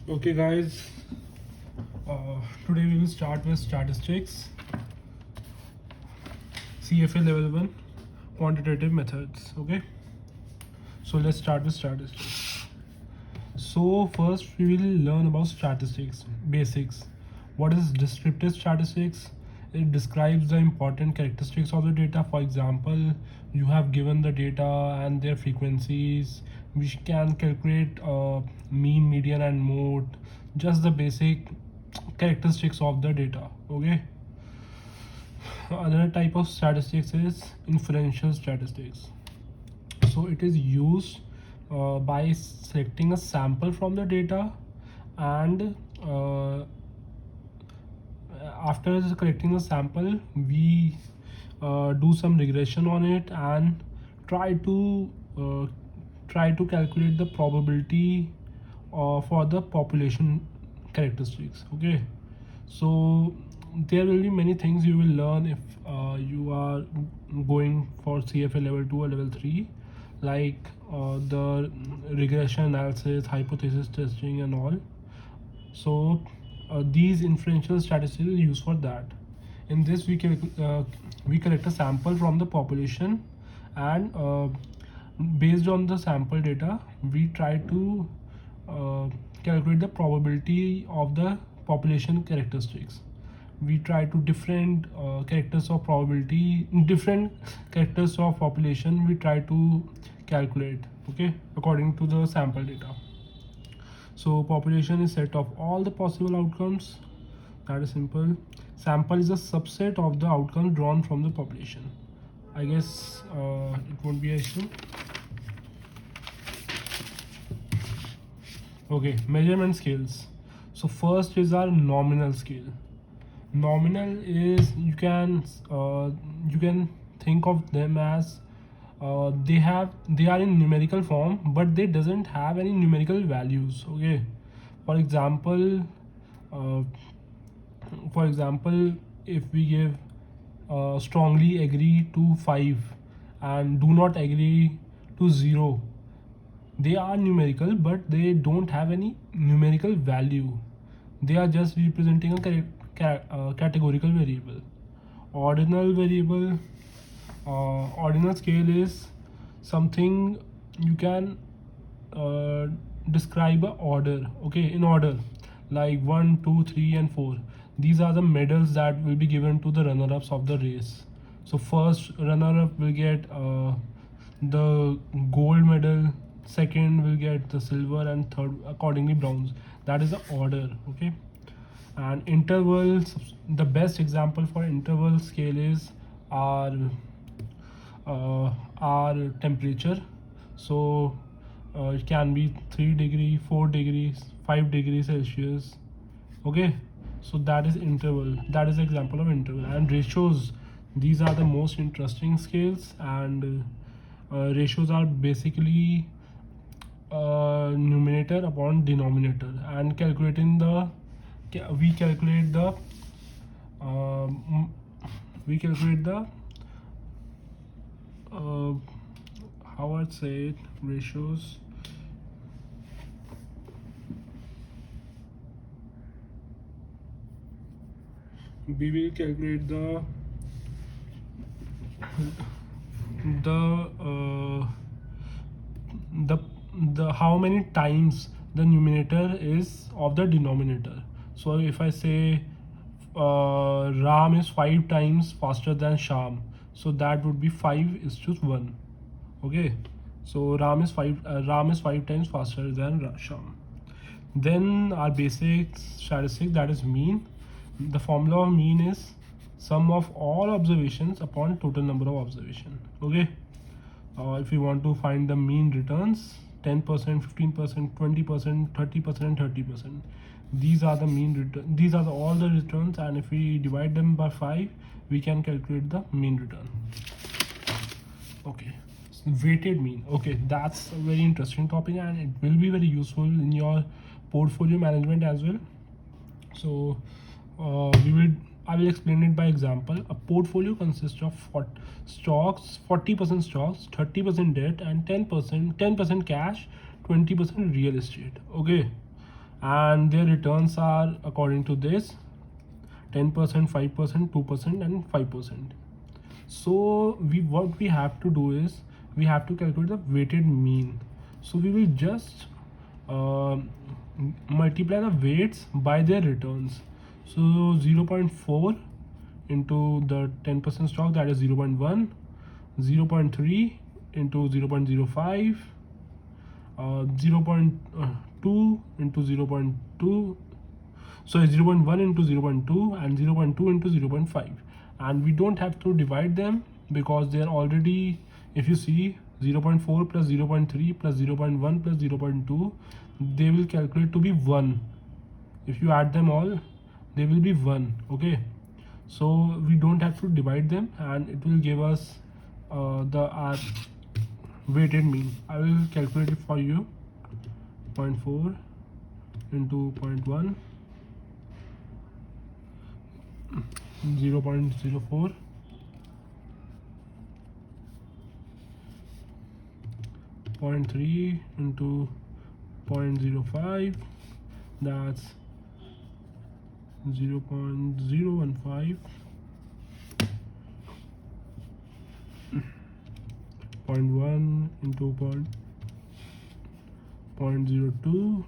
Okay, guys, today we will start with statistics, CFA level 1, quantitative methods. Okay, so let's start with statistics. So, first, we will learn about statistics basics. What is descriptive statistics? It describes the important characteristics of the data. For example, you have given the data and their frequencies. We can calculate mean, median, and mode. Just the basic characteristics of the data. Okay. Another type of statistics is inferential statistics. So it is used by selecting a sample from the data, and after collecting the sample we do some regression on it and try to uh, calculate the probability for the population characteristics. Okay, so there will be many things you will learn if you are going for CFA level 2 or level 3, like the regression analysis, hypothesis testing, and all. So these inferential statistics are used for that. In this, we collect a sample from the population, and based on the sample data, we try to uh, calculate the probability of the population characteristics. We try to different characters of probability, different characters of population. We try to calculate, okay, according to the sample data. So population is set of all the possible outcomes. That is simple. Sample is a subset of the outcomes drawn from the population. I guess it won't be an issue. Okay, measurement scales. So first is our nominal scale. Nominal is you can think of them as they are in numerical form, but they doesn't have any numerical values. Okay, for example, uh, if we give strongly agree to 5 and do not agree to 0, they are numerical but they don't have any numerical value. They are just representing a categorical variable. Ordinal variable, ordinal scale is something you can uh, describe a order, okay, in order, like 1, 2, 3, and 4. These are the medals that will be given to the runner-ups of the race. So first runner-up will get the gold medal, second will get the silver, and third accordingly bronze. That is the order. Okay, and intervals, the best example for interval scale is our temperature. So it can be 3 degree, 4 degrees, 5 degrees Celsius. Okay, so that is interval, that is example of interval. And ratios, these are the most interesting scales, and ratios are basically numerator upon denominator, and calculating the we calculate the um, we calculate the uh, how I'd say it, ratios. We will calculate the uh, the the how many times the numerator is of the denominator. So if I say Ram is 5 times faster than Sham, so that would be 5:1. Okay, so Ram is 5 times faster than Sham. Then our basic statistic, that is mean. The formula of mean is sum of all observations upon total number of observation. Okay, if you want to find the mean returns, 10%, 15%, 20%, 30%, and 30%. These are the mean return. These are all the returns, and if we divide them by 5, we can calculate the mean return. Okay, so weighted mean. Okay, that's a very interesting topic, and it will be very useful in your portfolio management as well. So I will explain it by example. A portfolio consists of stocks, 40% stocks, 30% debt, and 10% cash, 20% real estate. Okay, and their returns are according to this: 10%, 5%, 2%, and 5%. So what we have to do is we have to calculate the weighted mean. So we will just uh, multiply the weights by their returns. So 0.4 into the 10% stock, that is 0.1, 0.3 into 0.05, 0.2 into 0.2, so 0.1 into 0.2 and 0.2 into 0.5, and we don't have to divide them because they are already, if you see, 0.4 plus 0.3 plus 0.1 plus 0.2, they will calculate to be 1. If you add them all, they will be 1. Okay, so we don't have to divide them, and it will give us the weighted mean. I will calculate it for you. 0.4 into 0.1, 0.04, 0.3 into 0.05, that's 0.015, 0.1 into 0.02,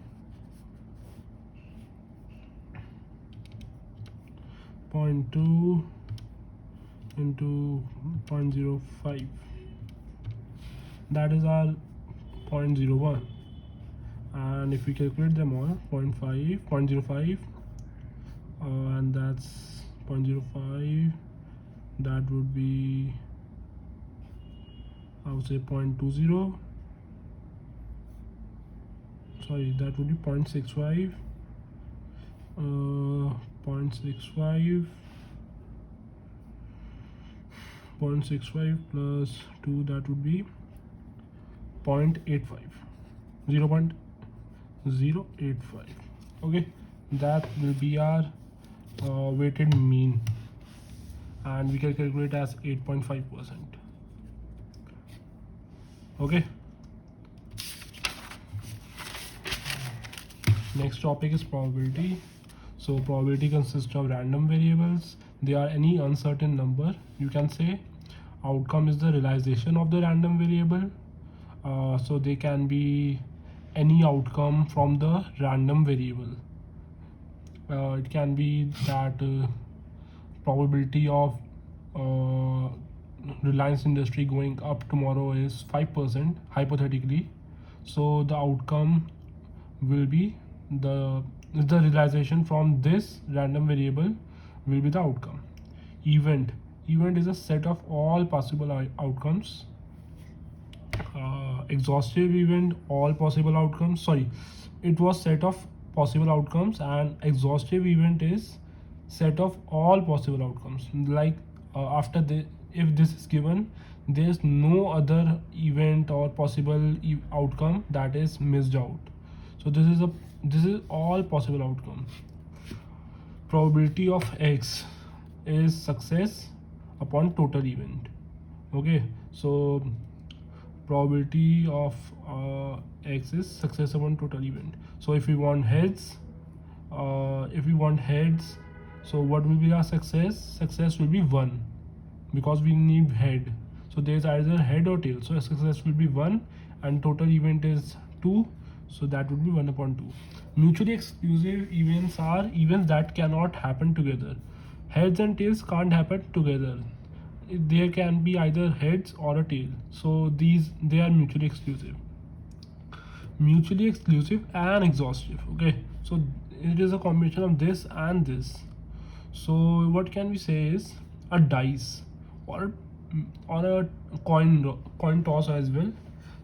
0.2 into 0.05, that is our 0.01. And if we calculate them all, 0.05, and that's 0.05, that would be, I would say, 0.20, sorry, that would be 0.65, 0.65, 0.65 plus 2, that would be 0.85, 0.085. Okay, that will be our weighted mean, and we can calculate as 8.5%. Okay, next topic is probability. So probability consists of random variables. They are any uncertain number, you can say. Outcome is the realization of the random variable. So they can be any outcome from the random variable. It can be that probability of Reliance Industry going up tomorrow is 5%, hypothetically. So the outcome will be the realization from this random variable will be the outcome. Event is a set of all possible outcomes. Exhaustive event, all possible outcomes, sorry, it was set of possible outcomes, and exhaustive event is set of all possible outcomes. Like after the, if this is given, there's no other event or possible outcome that is missed out. So this is all possible outcomes. Probability of X is success upon total event. Okay, so probability of X is success upon total event. So if we want heads, so what will be our success? Success will be 1 because we need head. So there's either head or tail. So success will be 1, and total event is 2. So that would be 1 upon 2. Mutually exclusive events are events that cannot happen together. Heads and tails can't happen together. There can be either heads or a tail. So they are mutually exclusive. Mutually exclusive and exhaustive. Okay, so it is a combination of this and this. So what can we say is a dice or a coin toss as well.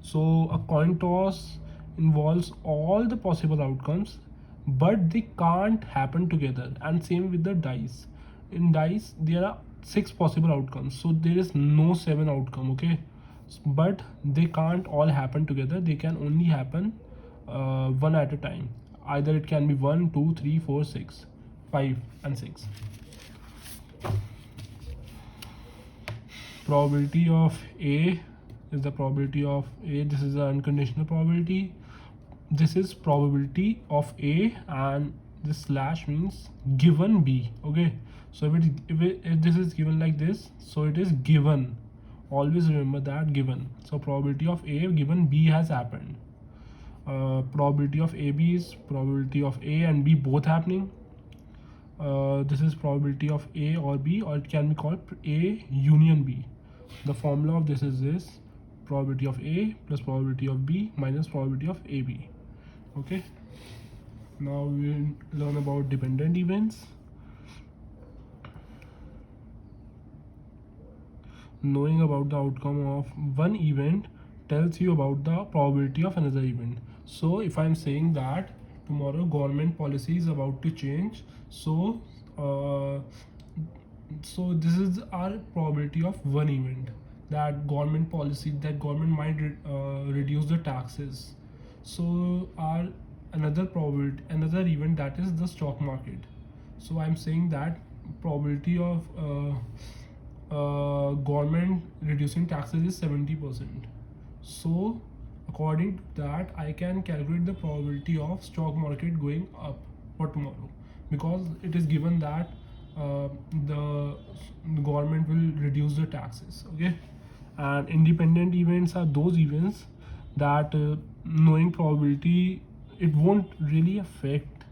So a coin toss involves all the possible outcomes, but they can't happen together, and same with the dice. In dice there are 6 possible outcomes, so there is no 7 outcome. Okay, but they can't all happen together, they can only happen one at a time. Either it can be 1, 2, 3, 4, 6, 5 and 6. Probability of A is the probability of A. This is the unconditional probability. this is probability of A, and this slash means given B. Okay, so if this is given like this, so it is given. Always remember that, given. So probability of A given B has happened. Probability of AB is probability of A and B both happening. This is probability of A or B, or it can be called A union B. The formula of this is this: probability of A plus probability of B minus probability of AB. Okay, now we will learn about dependent events. Knowing about the outcome of one event tells you about the probability of another event. So if I'm saying that tomorrow government policy is about to change, so so this is our probability of one event, that government policy, that government might reduce the taxes. So our another probability, another event, that is the stock market. So I'm saying that probability of government reducing taxes is 70%. So according to that, I can calculate the probability of stock market going up for tomorrow, because it is given that the government will reduce the taxes. Okay, and independent events are those events that knowing probability, it won't really affect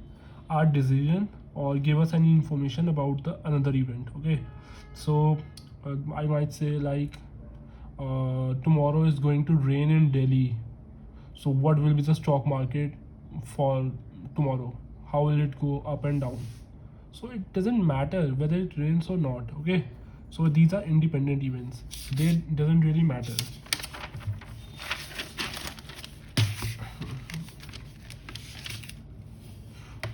our decision or give us any information about the another event. Okay, so I might say like tomorrow is going to rain in Delhi, so what will be the stock market for tomorrow? How will it go up and down? So it doesn't matter whether it rains or not. Okay, so these are independent events, they doesn't really matter.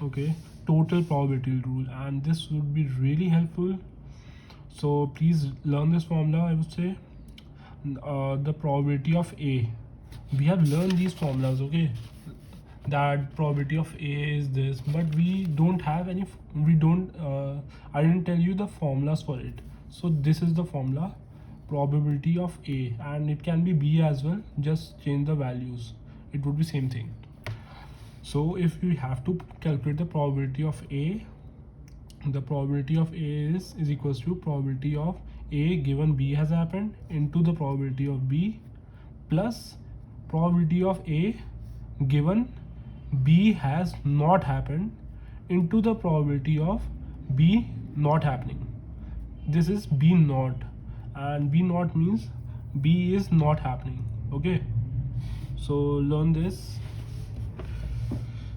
Okay, total probability rule, and this would be really helpful, so please learn this formula. I would say the probability of A, we have learned these formulas. Okay, that probability of A is this, but we don't have any, we don't I didn't tell you the formulas for it. So this is the formula: probability of A, and it can be B as well, just change the values, it would be same thing. So if we have to calculate the probability of A, the probability of A is equals to probability of A given B has happened into the probability of B plus probability of A given B has not happened into the probability of B not happening. This is B not, and B not means B is not happening. Okay, so learn this.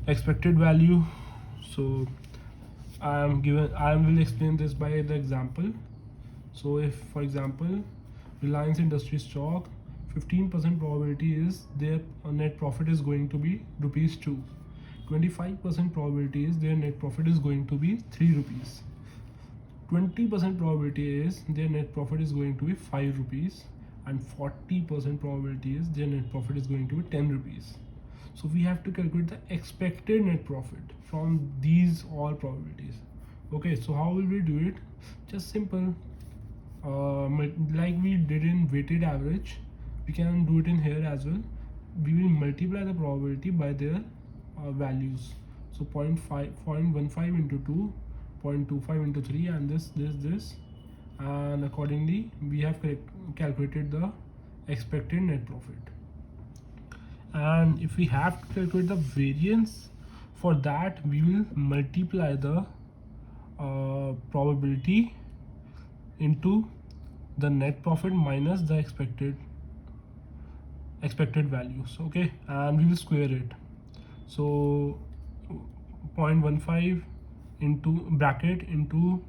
Expected value, so I will explain this by the example. So if for example Reliance Industries stock, 15% probability is their net profit is going to be rupees 2, 25% probability is their net profit is going to be 3 rupees, 20% probability is their net profit is going to be 5 rupees, and 40% probability is their net profit is going to be 10 rupees. So we have to calculate the expected net profit from these all probabilities. Okay, so how will we do it? Just simple, like we did in weighted average, we can do it in here as well. We will multiply the probability by their values. So 0.15 into 2, 0.25 into 3, and this, and accordingly we have calculated the expected net profit. And if we have to calculate the variance, for that we will multiply the probability into the net profit minus the expected values. Okay, and we will square it. So 0.15 into bracket into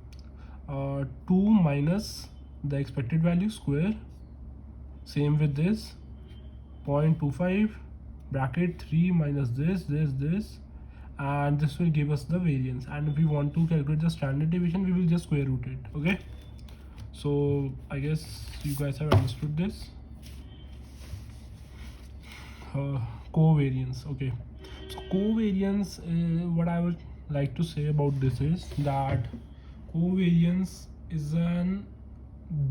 2 minus the expected value square, same with this 0.25 bracket 3 minus this, and this will give us the variance. And if we want to calculate the standard deviation, we will just square root it. Okay, so I guess you guys have understood this. Covariance. Okay, so covariance, what I would like to say about this is that covariance is an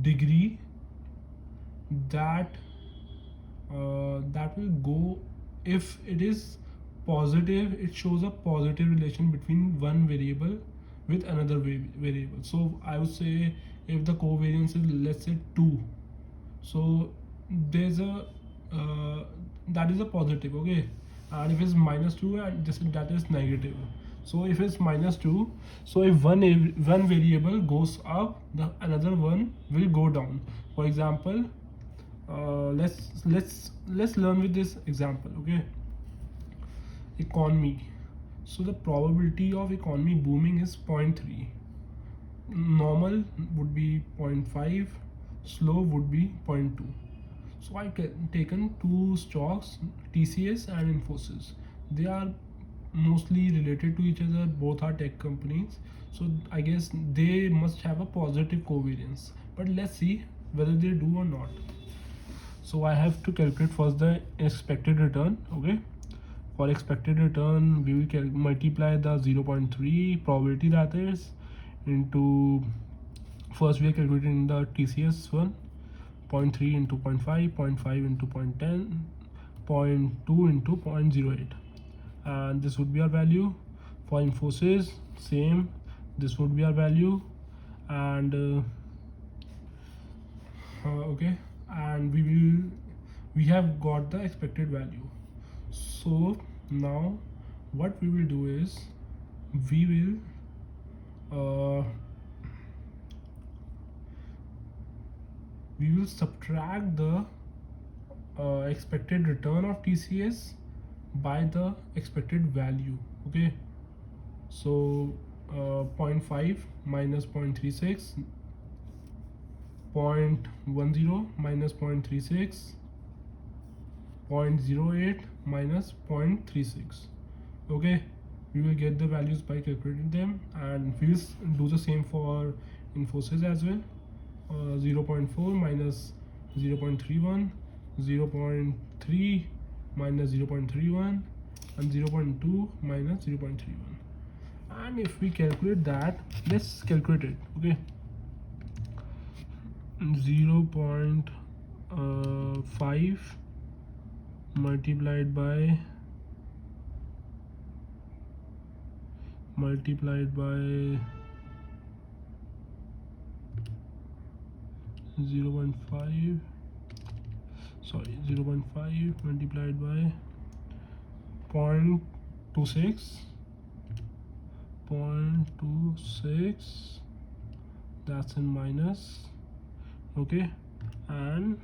degree that that will go if it is positive, it shows a positive relation between one variable with another variable. So I would say if the covariance is, let's say, 2, so there's a that is a positive, okay, and if it's -2 and that is negative. So if it's -2, so if one variable goes up, the another one will go down. For example, let's learn with this example, okay. Economy. So the probability of economy booming is 0.3. Normal would be 0.5, slow would be 0.2. So I taken two stocks, TCS and Infosys. They are mostly related to each other. Both are tech companies. So I guess they must have a positive covariance. But let's see whether they do or not. So I have to calculate first the expected return. Okay. For expected return, we will multiply the 0.3 probability, that is, into, first we are calculating the TCS one, 0.3 into 0.5, 0.5 into 0.10, 0.2 into 0.08, and this would be our value. For Infosys, same, this would be our value, and okay, and we have got the expected value. So now what we will do is we will subtract the expected return of TCS by the expected value, okay. So 0.5 minus 0.36, 0.10 minus 0.36, 0.08 minus 0.36, okay. We will get the values by calculating them, and we'll do the same for Infosys as well. 0.4 minus 0.31, 0.3 minus 0.31, and 0.2 minus 0.31. And if we calculate that, let's calculate it, okay. 0.5 multiplied by 0.5, sorry, 0.5 multiplied by 0.26, 0.26, that's in minus, okay, and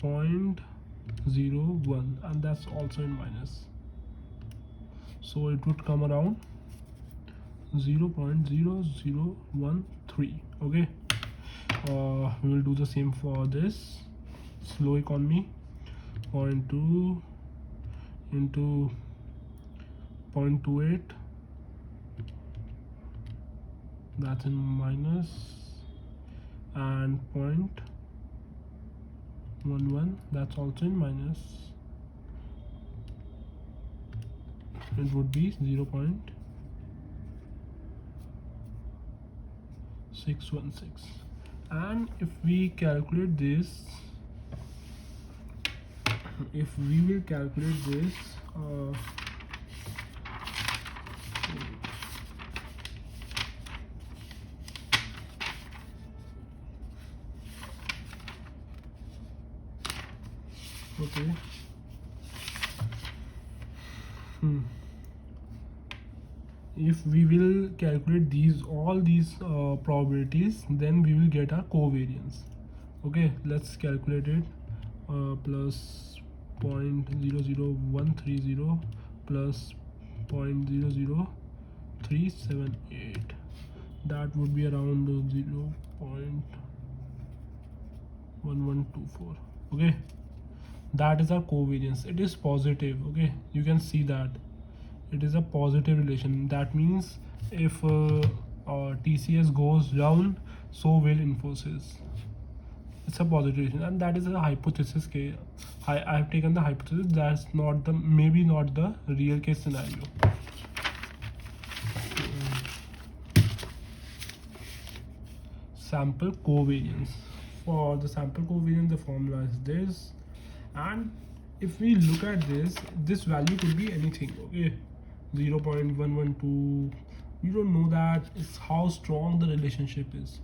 0.01, and that's also in minus. So it would come around 0.0013, okay. We will do the same for this slow economy. 0.2 into 0.28, that's in minus, and 0.11, that's also in minus. It would be 0.616. And if we calculate this, okay. If we will calculate all these probabilities, then we will get a covariance, okay. Let's calculate it. Plus 0.00130 plus 0.00378, that would be around 0.1124, okay. That is our covariance. It is positive, okay. You can see that it is a positive relation. That means if TCS goes down, so will Infosys. It's a positive relation, and that is a hypothesis case. I have taken the hypothesis. That's not the, maybe not the real case scenario. Sample covariance. For the sample covariance, the formula is this, and if we look at this value could be anything. Okay, 0.112, we don't know that it's how strong the relationship is.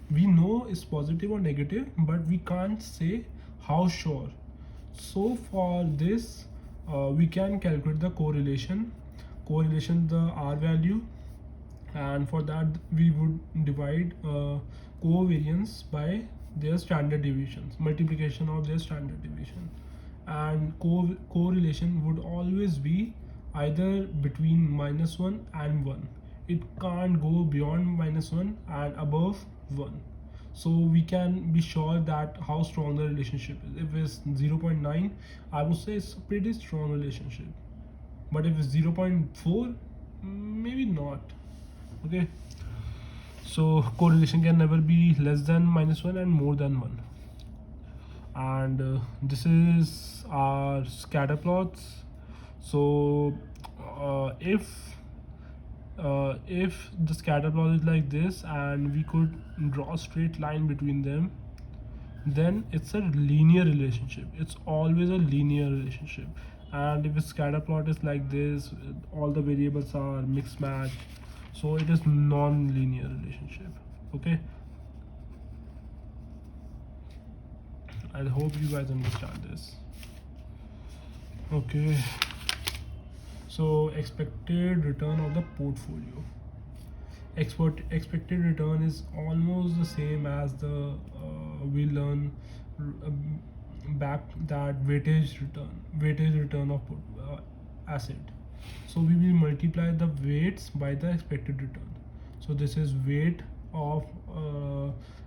We know it's positive or negative, but we can't say how sure. So for this, we can calculate the correlation the R value, and for that we would divide covariance by their standard deviations, multiplication of their standard deviation. And correlation would always be either between -1 and 1. It can't go beyond -1 and above 1. So we can be sure that how strong the relationship is. If it's 0.9, I would say it's a pretty strong relationship. But if it's 0.4, maybe not. Okay, so correlation can never be less than -1 and more than 1. And this is our scatter plots. So if the scatter plot is like this and we could draw a straight line between them, then it's a linear relationship. It's always a linear relationship. And if a scatter plot is like this, all the variables are mixed matched, so it is non-linear relationship. Okay, I hope you guys understand this. Okay, so expected return of the portfolio. Expected return is almost the same as the we learn back that weightage return of asset. So we will multiply the weights by the expected return. So this is weight of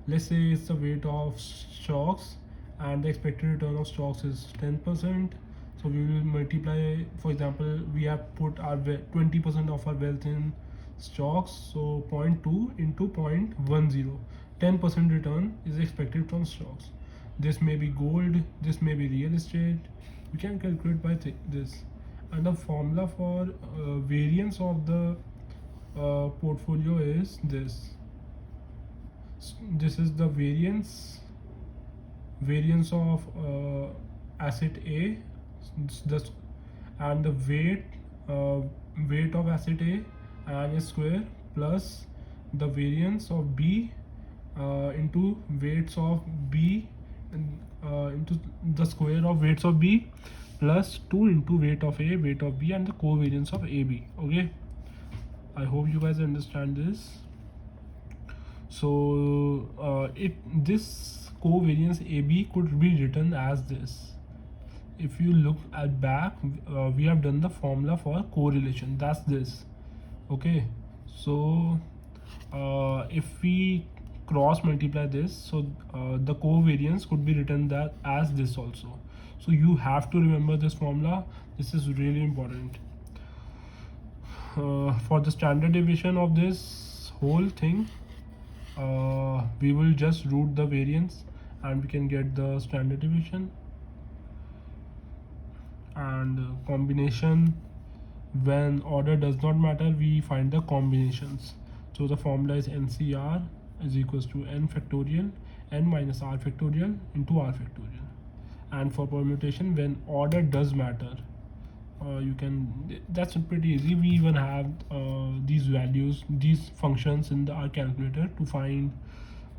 let's say it's the weight of stocks, and the expected return of stocks is 10%. So we will multiply, for example, we have put our 20% of our wealth in stocks, so 0.2 into 0.10, 10% return is expected from stocks. This may be gold, this may be real estate. We can calculate by this. And the formula for variance of the portfolio is this. This is the variance of asset A, and the weight of asset A and its square, plus the variance of B into weights of B into the square of weights of B, plus 2 into weight of A, weight of B, and the covariance of AB. Okay, I hope you guys understand this. So this covariance AB could be written as this. If you look at back, we have done the formula for correlation, that's this. Okay, so if we cross multiply this, so the covariance could be written that as this also. So you have to remember this formula. This is really important. For the standard deviation of this whole thing, we will just root the variance and we can get the standard deviation. And combination, when order does not matter, we find the combinations. So the formula is NCR is equals to n factorial n minus r factorial into r factorial. And for permutation, when order does matter, you can, that's pretty easy. We even have these values, these functions in our calculator to find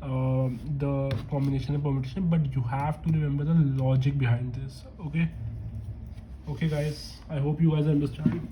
the combination and permutation, but you have to remember the logic behind this. Okay, guys, I hope you guys understand.